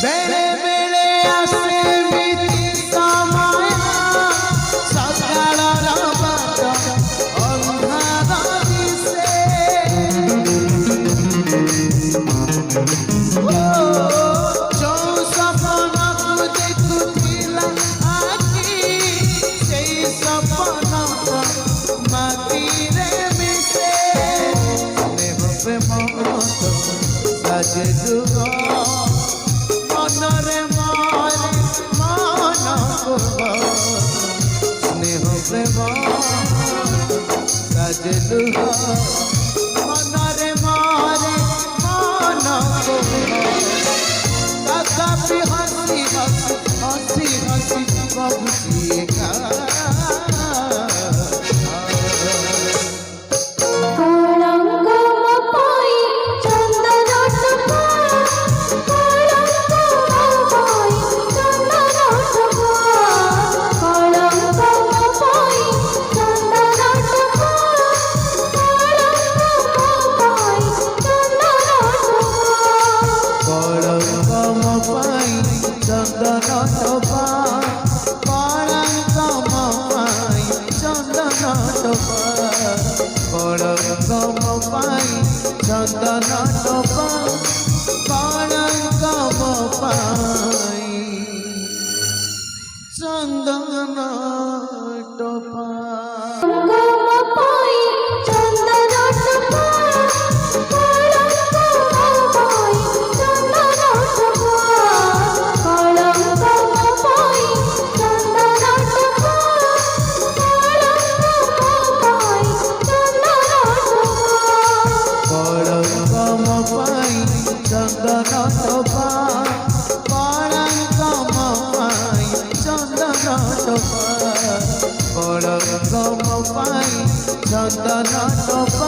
বেড়ে বেড়ে আসে মিতি সময় সকালর বাট ଅନ୍ଧାର ଦିଶେ ଯୋଉ ସପନକୁ ଦେଖୁଥିଲା ଆଖି ସେଇ ସପନ ମାଟିରେ ମିଶେ ସ୍ନେହ ପ୍ରେମ ସାଜେ ଯୁଗ মনরে মরে মন স্নেহ প্রেম সাজে লুহ মনরে মরে মন তথাপি হসি হসি হসি হসি কবুছি একা চন্দন টোপা কলঙ্কম পাই চন্দন টোপা চন্দন টোপা